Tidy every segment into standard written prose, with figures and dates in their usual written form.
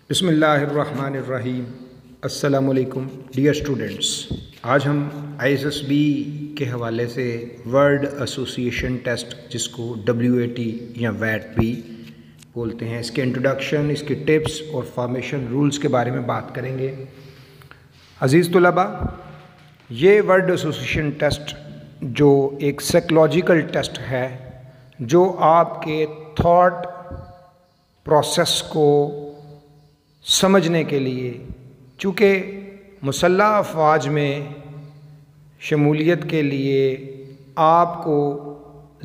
بسم اللہ الرحمن الرحیم۔ السلام علیکم ڈیئر اسٹوڈنٹس، آج ہم ISSB کے حوالے سے ورڈ ایسوسیشن ٹیسٹ، جس کو WAT یا WAT بھی بولتے ہیں، اس کے انٹروڈکشن، اس کے ٹپس اور فارمیشن رولز کے بارے میں بات کریں گے۔ عزیز طلباء، یہ ورڈ ایسوسیشن ٹیسٹ جو ایک سائیکولوجیکل ٹیسٹ ہے، جو آپ کے تھاٹ پروسیس کو سمجھنے کے لیے، چونکہ مسلح افواج میں شمولیت کے لیے آپ کو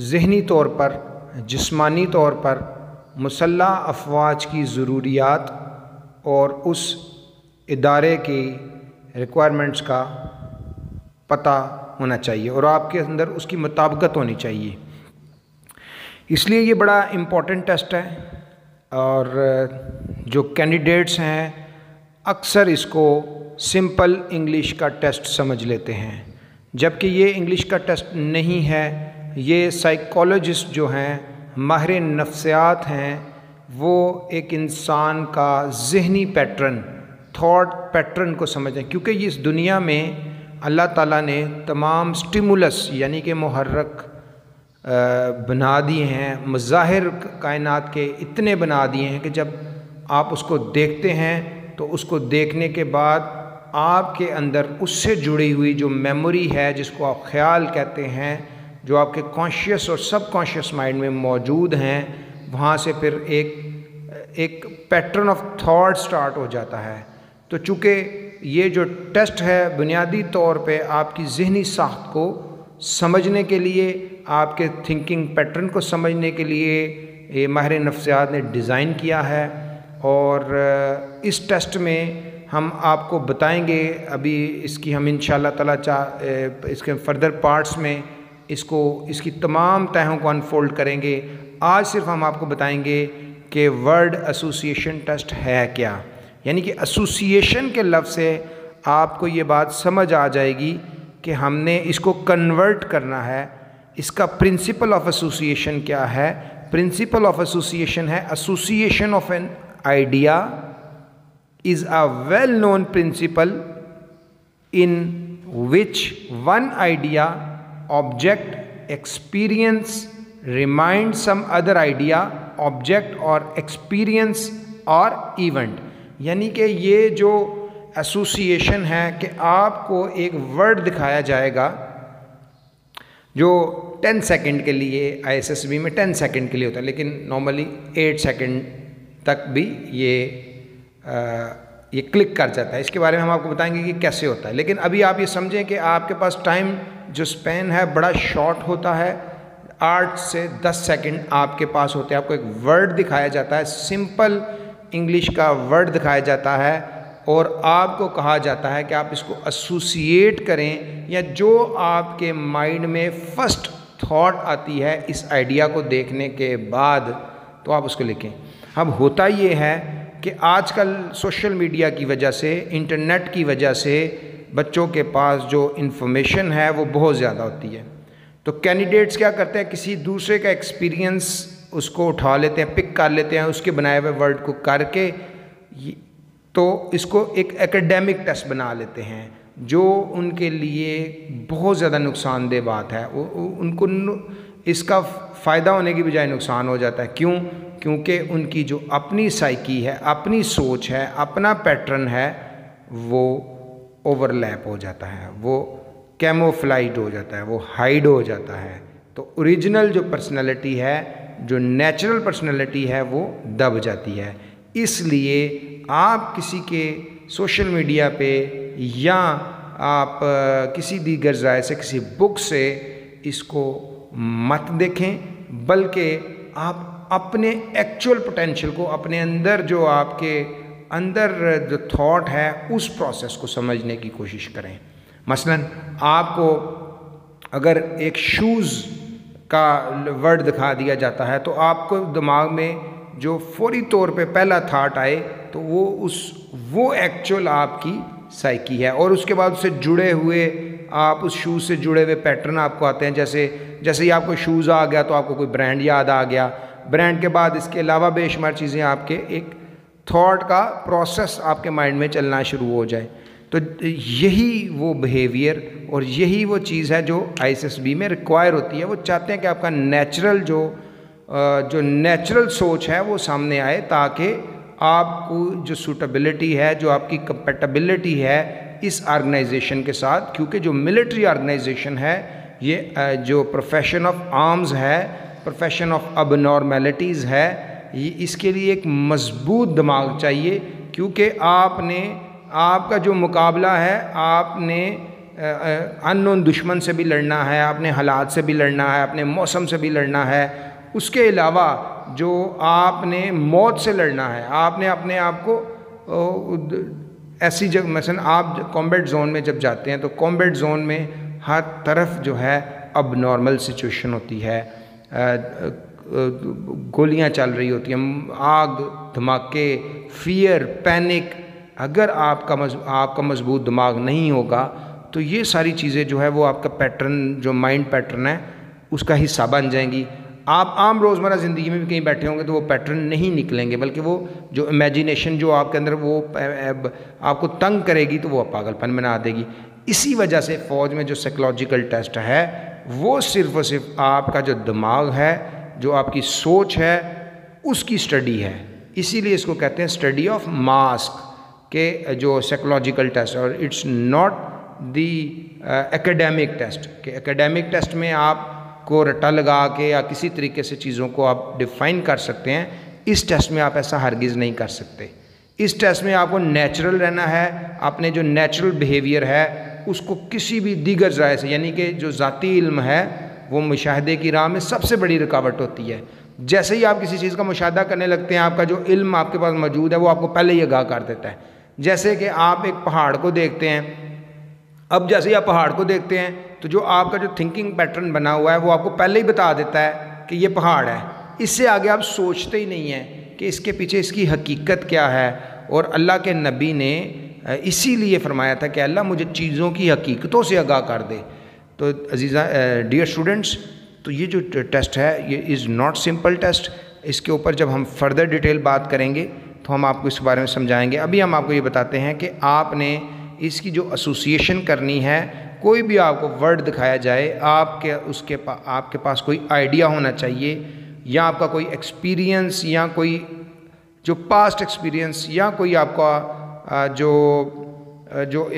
ذہنی طور پر، جسمانی طور پر مسلح افواج کی ضروریات اور اس ادارے کی ریکوائرمنٹس کا پتہ ہونا چاہیے اور آپ کے اندر اس کی مطابقت ہونی چاہیے۔ اس لیے یہ بڑا امپورٹنٹ ٹیسٹ ہے، اور جو کینڈیڈیٹس ہیں اکثر اس کو سمپل انگلش کا ٹیسٹ سمجھ لیتے ہیں، جبکہ یہ انگلش کا ٹیسٹ نہیں ہے۔ یہ سائیکالوجسٹ جو ہیں، ماہر نفسیات ہیں، وہ ایک انسان کا ذہنی پیٹرن، تھاٹ پیٹرن کو سمجھیں، کیونکہ یہ اس دنیا میں اللہ تعالیٰ نے تمام سٹیمولس یعنی کہ محرک بنا دیے ہیں، مظاہر کائنات کے اتنے بنا دیے ہیں کہ جب آپ اس کو دیکھتے ہیں تو اس کو دیکھنے کے بعد آپ کے اندر اس سے جڑی ہوئی جو میموری ہے، جس کو آپ خیال کہتے ہیں، جو آپ کے کانشیس اور سب کانشیس مائنڈ میں موجود ہیں، وہاں سے پھر ایک پیٹرن آف تھاٹ سٹارٹ ہو جاتا ہے۔ تو چونکہ یہ جو ٹیسٹ ہے بنیادی طور پہ آپ کی ذہنی ساخت کو سمجھنے کے لیے، آپ کے تھنکنگ پیٹرن کو سمجھنے کے لیے یہ ماہر نفسیات نے ڈیزائن کیا ہے، اور اس ٹیسٹ میں ہم آپ کو بتائیں گے، ابھی اس کی ہم انشاءاللہ تعالیٰ اس کے فردر پارٹس میں اس کی تمام تہوں کو انفولڈ کریں گے۔ آج صرف ہم آپ کو بتائیں گے کہ ورڈ ایسوسیشن ٹیسٹ ہے کیا، یعنی کہ ایسوسیشن کے لفظ سے آپ کو یہ بات سمجھ آ جائے گی کہ ہم نے اس کو کنورٹ کرنا ہے۔ اس کا پرنسپل آف ایسوسیشن کیا ہے؟ پرنسپل آف ایسوسیشن ہے association of an idea is a well-known principle in which one idea, object, experience reminds some other idea, object or experience or event۔ یعنی کہ یہ جو ایسوسیشن ہے کہ آپ کو ایک ورڈ دکھایا جائے گا جو 10 سیکنڈ کے لیے، ISSB میں 10 سیکنڈ کے لیے ہوتا ہے، لیکن نارملی 8 سیکنڈ تک بھی یہ کلک کر جاتا ہے۔ اس کے بارے میں ہم آپ کو بتائیں گے کہ کیسے ہوتا ہے، لیکن ابھی آپ یہ سمجھیں کہ آپ کے پاس ٹائم جو سپین ہے بڑا شارٹ ہوتا ہے، 8 سے 10 سیکنڈ آپ کے پاس ہوتے ہیں۔ آپ کو ایک ورڈ دکھایا جاتا ہے، سمپل انگلش کا ورڈ دکھایا جاتا ہے، اور آپ کو کہا جاتا ہے کہ آپ اس کو ایسوسیٹ کریں، یا جو آپ کے مائنڈ میں فرسٹ تھاٹ آتی ہے اس آئیڈیا کو دیکھنے کے بعد، تو آپ اس کو لکھیں۔ اب ہوتا یہ ہے کہ آج کل سوشل میڈیا کی وجہ سے، انٹرنیٹ کی وجہ سے بچوں کے پاس جو انفارمیشن ہے وہ بہت زیادہ ہوتی ہے، تو کینڈیڈیٹس کیا کرتے ہیں، کسی دوسرے کا ایکسپیرینس اس کو اٹھا لیتے ہیں، پک کر لیتے ہیں، اس کے بنائے ہوئے ورڈ کو کر کے تو اس کو ایک ایکیڈیمک ٹیسٹ بنا لیتے ہیں، جو ان کے لیے بہت زیادہ نقصان دہ بات ہے۔ ان کو اس کا فائدہ ہونے کی بجائے نقصان ہو جاتا ہے۔ کیوں؟ کیونکہ ان کی جو اپنی سائیکی ہے، اپنی سوچ ہے، اپنا پیٹرن ہے، وہ اوور لیپ ہو جاتا ہے، وہ کیموفلائڈ ہو جاتا ہے، وہ ہائیڈ ہو جاتا ہے۔ تو اوریجنل جو پرسنالٹی ہے، جو نیچرل پرسنالٹی ہے، وہ دب جاتی ہے۔ اس لیے آپ کسی کے سوشل میڈیا پہ یا آپ کسی دیگر ذرائع سے، کسی بک سے اس کو مت دیکھیں، بلکہ آپ اپنے ایکچول پوٹینشیل کو، اپنے اندر جو آپ کے اندر جو تھاٹ ہے، اس پروسیس کو سمجھنے کی کوشش کریں۔ مثلا آپ کو اگر ایک شوز کا ورڈ دکھا دیا جاتا ہے، تو آپ کو دماغ میں جو فوری طور پہ پہلا تھاٹ آئے تو وہ ایکچول آپ کی سائیکی ہے، اور اس کے بعد اس سے جڑے ہوئے آپ اس شوز سے جڑے ہوئے پیٹرن آپ کو آتے ہیں۔ جیسے ہی آپ کو شوز آ گیا تو آپ کو کوئی برانڈ یاد آ گیا، برانڈ کے بعد اس کے علاوہ بے شمار چیزیں آپ کے ایک تھاٹ کا پروسیس آپ کے مائنڈ میں چلنا شروع ہو جائے. تو یہی وہ بیہیویئر اور یہی وہ چیز ہے جو آئی ایس ایس بی میں ریکوائر ہوتی ہے. وہ چاہتے ہیں کہ آپ کا نیچرل جو نیچرل سوچ ہے وہ سامنے آئے، تاکہ آپ کو جو سوٹیبلٹی ہے، جو آپ کی کمپیٹیبلٹی ہے اس آرگنائزیشن کے ساتھ، کیونکہ جو ملٹری آرگنائزیشن ہے یہ جو پروفیشن آف آرمز ہے، پروفیشن آف اب نارمیلٹیز ہے، اس کے لیے ایک مضبوط دماغ چاہیے. کیونکہ آپ کا جو مقابلہ ہے، آپ نے ان نون دشمن سے بھی لڑنا ہے، اپنے حالات سے بھی لڑنا ہے، اپنے موسم سے بھی لڑنا ہے. اس کے علاوہ جو آپ نے موت سے لڑنا ہے، آپ نے اپنے آپ کو ایسی جگہ، مثلا آپ کامبیٹ زون میں جب جاتے ہیں تو کامبیٹ زون میں ہر طرف جو ہے اب نارمل سچویشن ہوتی ہے، گولیاں چل رہی ہوتی ہیں، آگ دھماکے، فیئر، پینک. اگر آپ کا مضبوط دماغ نہیں ہوگا تو یہ ساری چیزیں جو ہے وہ آپ کا پیٹرن، جو مائنڈ پیٹرن ہے، اس کا حصہ بن جائیں گی. آپ عام روزمرہ زندگی میں بھی کہیں بیٹھے ہوں گے تو وہ پیٹرن نہیں نکلیں گے، بلکہ وہ جو امیجینیشن جو آپ کے اندر وہ آپ کو تنگ کرے گی تو وہ پاگل پن بنا دے گی. اسی وجہ سے فوج میں جو سائیکولوجیکل ٹیسٹ ہے وہ صرف اور صرف آپ کا جو دماغ ہے، جو آپ کی سوچ ہے، اس کی اسٹڈی ہے. اسی لیے اس کو کہتے ہیں اسٹڈی آف ماسک، کہ جو سائیکولوجیکل ٹیسٹ، اور اٹس ناٹ دی ایکیڈیمک ٹیسٹ، کہ ایکیڈیمک ٹیسٹ میں آپ کو رٹا لگا کے یا کسی طریقے سے چیزوں کو آپ ڈیفائن کر سکتے ہیں. اس ٹیسٹ میں آپ ایسا ہرگز نہیں کر سکتے. اس ٹیسٹ میں آپ کو نیچرل رہنا ہے، اپنے جو نیچرل بیہیویئر ہے اس کو کسی بھی دیگر ذرائع سے، یعنی کہ جو ذاتی علم ہے وہ مشاہدے کی راہ میں سب سے بڑی رکاوٹ ہوتی ہے. جیسے ہی آپ کسی چیز کا مشاہدہ کرنے لگتے ہیں، آپ کا جو علم آپ کے پاس موجود ہے وہ آپ کو پہلے ہی آگاہ کر دیتا ہے. جیسے کہ آپ ایک پہاڑ کو دیکھتے ہیں، اب جیسے ہی آپ پہاڑ کو دیکھتے ہیں تو جو آپ کا جو تھنکنگ پیٹرن بنا ہوا ہے وہ آپ کو پہلے ہی بتا دیتا ہے کہ یہ پہاڑ ہے. اس سے آگے آپ سوچتے ہی نہیں ہیں کہ اس کے پیچھے اس کی حقیقت کیا ہے. اور اللہ کے نبی نے اسی لیے فرمایا تھا کہ اللہ مجھے چیزوں کی حقیقتوں سے آگاہ کر دے. تو عزیزہ ڈیئر اسٹوڈنٹس، تو یہ جو ٹیسٹ ہے یہ از ناٹ سمپل ٹیسٹ. اس کے اوپر جب ہم فردر ڈیٹیل بات کریں گے تو ہم آپ کو اس بارے میں سمجھائیں گے. ابھی ہم آپ کو یہ بتاتے ہیں کہ آپ نے اس کی جو ایسوسیشن کرنی ہے، کوئی بھی آپ کو ورڈ دکھایا جائے، آپ کے پاس کوئی آئیڈیا ہونا چاہیے، یا آپ کا کوئی ایکسپیرینس، یا کوئی جو پاسٹ ایکسپیرینس، یا کوئی آپ کا جو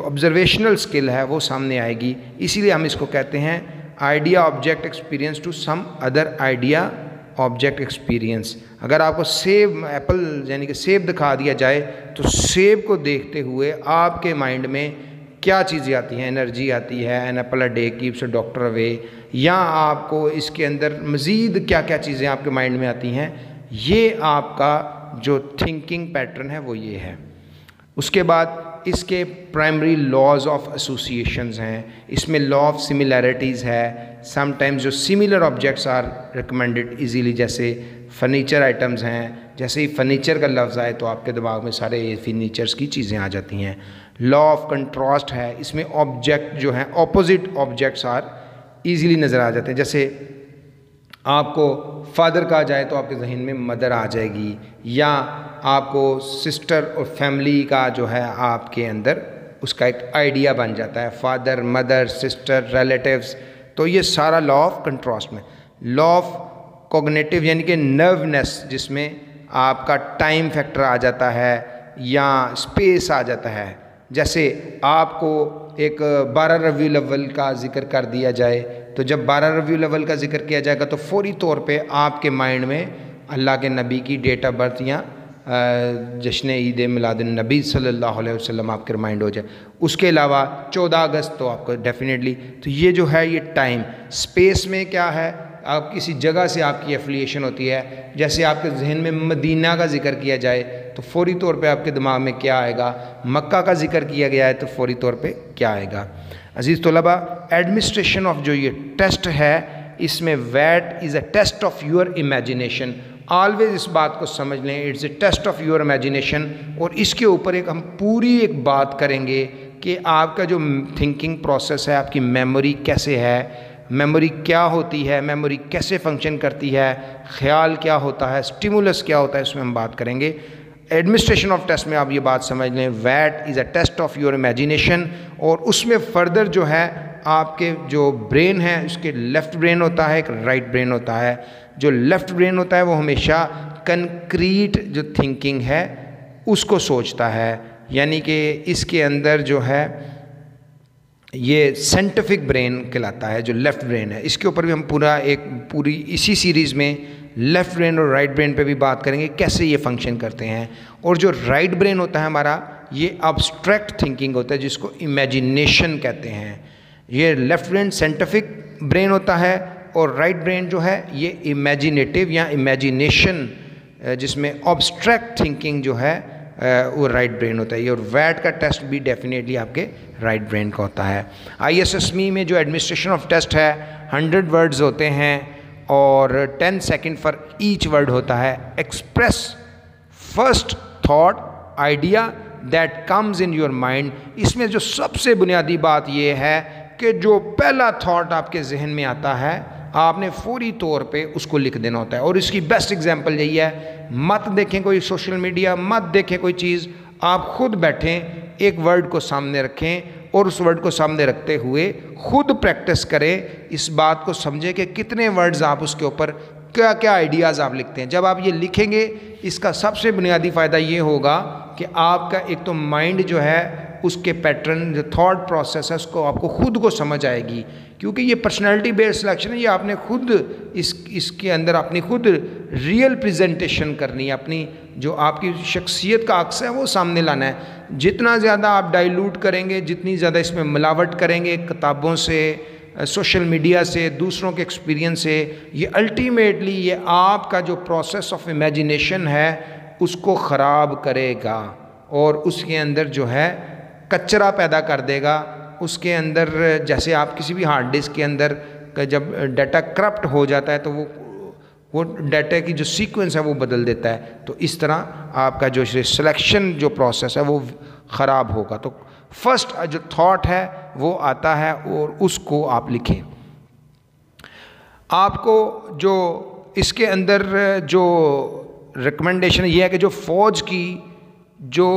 آبزرویشنل سکل ہے وہ سامنے آئے گی. اسی لیے ہم اس کو کہتے ہیں idea object experience to some other idea object experience. اگر آپ کو سیب، ایپل یعنی کہ سیب دکھا دیا جائے تو سیب کو دیکھتے ہوئے آپ کے مائنڈ میں کیا چیزیں آتی ہیں؟ انرجی آتی ہے، an apple a day keeps a doctor away, یا آپ کو اس کے اندر مزید کیا کیا چیزیں آپ کے مائنڈ میں آتی ہیں؟ یہ آپ کا جو تھنکنگ پیٹرن ہے وہ یہ ہے. اس کے بعد اس کے پرائمری لاز آف ایسوسیشنز ہیں. اس میں لا آف سملیرٹیز ہے. سم ٹائمز جو similar objects are recommended easily, جیسے فرنیچر آئٹمز ہیں. جیسے ہی فرنیچر کا لفظ آئے تو آپ کے دماغ میں سارے فرنیچرز کی چیزیں آ جاتی ہیں. لا آف کنٹراسٹ ہے. اس میں آبجیکٹ جو ہیں اپوزٹ آبجیکٹس آر ایزیلی نظر آ جاتے ہیں. جیسے آپ کو فادر کہا جائے تو آپ کے ذہن میں مدر آ جائے گی، یا آپ کو سسٹر اور فیملی کا جو ہے آپ کے اندر اس کا ایک آئیڈیا بن جاتا ہے، فادر، مدر، سسٹر، ریلیٹیوز. تو یہ سارا لا آف کنٹراسٹ میں. لا آف کوگنیٹو یعنی کہ نرونس، جس میں آپ کا ٹائم فیکٹر آ جاتا ہے یا اسپیس آ جاتا ہے. جیسے آپ کو ایک 12 ربیع الاول کا ذکر کر دیا جائے تو جب 12 ربیع الاول کا ذکر کیا جائے گا تو فوری طور پہ آپ کے مائنڈ میں اللہ کے نبی کی ڈیٹ آف برتھ یا جشن عید میلاد النبی صلی اللہ علیہ وسلم آپ کے ریمائنڈ ہو جائے. اس کے علاوہ 14 اگست تو آپ کو ڈیفینیٹلی. تو یہ جو ہے یہ ٹائم. اسپیس میں کیا ہے؟ آپ کسی جگہ سے آپ کی ایفیلیشن ہوتی ہے. جیسے آپ کے ذہن میں مدینہ کا ذکر کیا جائے تو فوری طور پہ آپ کے دماغ میں کیا آئے گا؟ مکہ کا ذکر کیا گیا ہے تو فوری طور پہ کیا آئے گا؟ عزیز طلباء، ایڈمنسٹریشن آف جو یہ ٹیسٹ ہے، اس میں what is a test of your imagination. Always اس بات کو سمجھ لیں، it's a test of your imagination. اور اس کے اوپر ہم پوری ایک بات کریں گے کہ آپ کا جو تھنکنگ پروسیس ہے، آپ کی میموری کیسے ہے، میموری کیا ہوتی ہے، میموری کیسے فنکشن کرتی ہے، خیال کیا ہوتا ہے، سٹیمولس کیا ہوتا ہے، اس میں ہم بات کریں گے. ایڈمنسٹریشن آف ٹیسٹ میں آپ یہ بات سمجھ لیں، wait is a test of your imagination, اور اس میں فردر جو ہے آپ کے جو برین ہے اس کے لیفٹ برین ہوتا ہے، ایک رائٹ برین ہوتا ہے. جو لیفٹ برین ہوتا ہے وہ ہمیشہ کنکریٹ جو تھنکنگ ہے اس کو سوچتا ہے، یعنی کہ اس کے اندر جو ہے یہ سائنٹیفک برین کہلاتا ہے جو لیفٹ برین ہے. اس کے اوپر بھی ہم پوری اسی سیریز میں لیفٹ برین اور رائٹ برین پہ بھی بات کریں گے کیسے یہ فنکشن کرتے ہیں. اور جو رائٹ برین ہوتا ہے ہمارا یہ ابسٹریکٹ تھنکنگ ہوتا ہے جس کو امیجینیشن کہتے ہیں. یہ لیفٹ برین سائنٹیفک برین ہوتا ہے اور رائٹ برین جو ہے یہ امیجینیٹیو یا امیجینیشن جس میں ابسٹریکٹ تھنکنگ جو ہے وہ رائٹ برین ہوتا ہے. اور ویٹ کا ٹیسٹ بھی ڈیفینیٹلی آپ کے رائٹ برین کا ہوتا ہے. ISSB میں جو ایڈمنسٹریشن آف ٹیسٹ ہے 100 ورڈز ہوتے ہیں اور 10 سیکنڈ فار ایچ ورڈ ہوتا ہے. Express first thought idea that comes in your mind. اس میں جو سب سے بنیادی بات یہ ہے کہ جو پہلا تھاٹ آپ کے ذہن میں آتا ہے آپ نے فوری طور پہ اس کو لکھ دینا ہوتا ہے. اور اس کی بیسٹ ایگزامپل یہی ہے، مت دیکھیں کوئی سوشل میڈیا، مت دیکھیں کوئی چیز، آپ خود بیٹھیں ایک ورڈ کو سامنے رکھیں اور اس ورڈ کو سامنے رکھتے ہوئے خود پریکٹس کریں. اس بات کو سمجھیں کہ کتنے ورڈز آپ اس کے اوپر کیا کیا آئیڈیاز آپ لکھتے ہیں. جب آپ یہ لکھیں گے اس کا سب سے بنیادی فائدہ یہ ہوگا کہ آپ کا ایک تو مائنڈ جو ہے اس کے پیٹرن جو تھاٹ پروسیس ہے اس کو آپ کو خود کو سمجھ آئے گی، کیونکہ یہ پرسنالٹی بیسڈ سلیکشن ہے. یہ آپ نے خود اس کے اندر اپنی خود ریئل پریزنٹیشن کرنی ہے، اپنی جو آپ کی شخصیت کا عکس ہے وہ سامنے لانا ہے. جتنا زیادہ آپ ڈائلوٹ کریں گے، جتنی زیادہ اس میں ملاوٹ کریں گے کتابوں سے، سوشل میڈیا سے، دوسروں کے ایکسپیرینس سے، یہ الٹیمیٹلی یہ آپ کا جو پروسیس آف امیجینیشن ہے اس کو خراب کرے گا اور اس کے اندر جو ہے کچرا پیدا کر دے گا. اس کے اندر جیسے آپ کسی بھی ہارڈ ڈسک کے اندر جب ڈیٹا کرپٹ ہو جاتا ہے تو وہ ڈیٹا کی جو سیکوینس ہے وہ بدل دیتا ہے. تو اس طرح آپ کا جو سلیکشن جو پروسیس ہے وہ خراب ہوگا. تو فرسٹ جو تھاٹ ہے وہ آتا ہے اور اس کو آپ لکھیں. آپ کو جو اس کے اندر جو ریکمنڈیشن یہ ہے کہ جو فوج کی جو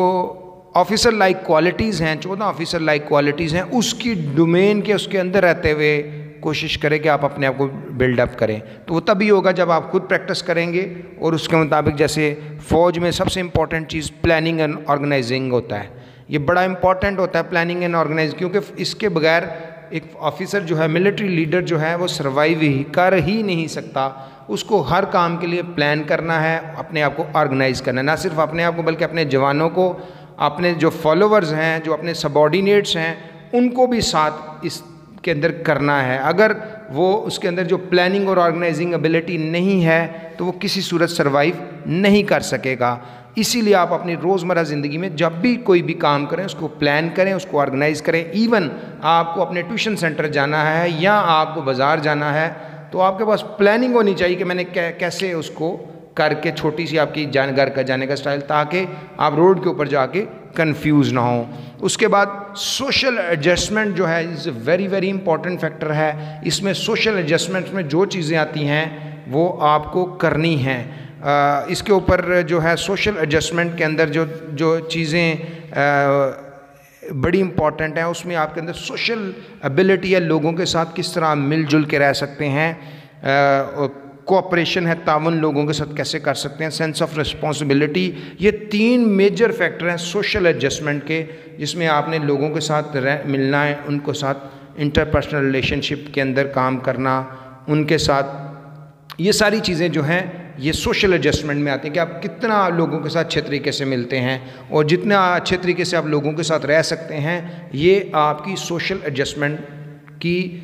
آفیسر لائک کوالٹیز ہیں، 14 آفیسر لائک کوالٹیز ہیں، اس کی ڈومین کے اس کے اندر رہتے ہوئے کوشش کریں کہ آپ اپنے آپ کو بلڈ اپ کریں. تو وہ تبھی ہوگا جب آپ خود پریکٹس کریں گے اور اس کے مطابق. جیسے فوج میں سب سے امپورٹنٹ چیز پلاننگ اینڈ آرگنائزنگ ہوتا ہے. یہ بڑا امپورٹنٹ ہوتا ہے پلاننگ اینڈ آرگنائز، کیونکہ اس کے بغیر ایک آفیسر جو ہے، ملٹری لیڈر جو ہے وہ سروائیو کر ہی نہیں سکتا. اس کو ہر کام کے لیے پلان کرنا ہے، اپنے آپ کو آرگنائز کرنا ہے، نہ صرف اپنے آپ کو بلکہ اپنے جوانوں کو، اپنے جو فالوورز ہیں، جو اپنے سبارڈینیٹس ہیں، ان کو بھی ساتھ اس کے اندر کرنا ہے. اگر وہ اس کے اندر جو پلاننگ اور آرگنائزنگ ایبلٹی نہیں ہے تو وہ کسی صورت سروائیو نہیں کر سکے گا. اسی لیے آپ اپنی روزمرہ زندگی میں جب بھی کوئی بھی کام کریں اس کو پلان کریں، اس کو آرگنائز کریں. ایون آپ کو اپنے ٹیوشن سینٹر جانا ہے یا آپ کو بازار جانا ہے تو آپ کے پاس پلاننگ ہونی چاہیے کہ میں نے کیسے اس کو کر کے، چھوٹی سی آپ کی گھر کا جانے کا سٹائل، تاکہ آپ روڈ کے اوپر جا کے کنفیوز نہ ہوں. اس کے بعد سوشل ایڈجسٹمنٹ جو ہے is a very very important factor ہے. اس میں سوشل ایڈجسٹمنٹ میں جو چیزیں آتی ہیں وہ آپ کو کرنی ہیں. اس کے اوپر جو ہے سوشل ایڈجسٹمنٹ کے اندر جو چیزیں بڑی امپورٹنٹ ہیں اس میں آپ کے اندر سوشل ایبلٹی ہے، لوگوں کے ساتھ کس طرح مل جل کے رہ سکتے ہیں، کوآپریشن ہے، تعاون لوگوں کے ساتھ کیسے کر سکتے ہیں، سینس آف رسپانسبلٹی. یہ 3 میجر فیکٹر ہیں سوشل ایڈجسٹمنٹ کے، جس میں آپ نے لوگوں کے ساتھ ملنا ہے، ان کو ساتھ انٹرپرسنل ریلیشن شپ کے اندر کام کرنا، ان کے ساتھ. یہ ساری چیزیں جو ہیں یہ سوشل ایڈجسٹمنٹ میں آتی ہیں کہ آپ کتنا لوگوں کے ساتھ اچھے طریقے سے ملتے ہیں، اور جتنا اچھے طریقے سے آپ لوگوں کے ساتھ رہ سکتے ہیں یہ آپ کی سوشل ایڈجسٹمنٹ کی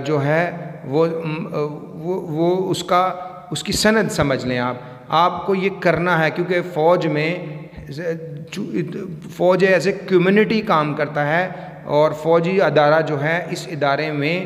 جو ہے وہ اس کی سند سمجھ لیں. آپ کو یہ کرنا ہے، کیونکہ فوج ایز اے کمیونٹی کام کرتا ہے، اور فوجی ادارہ جو ہے اس ادارے میں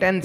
10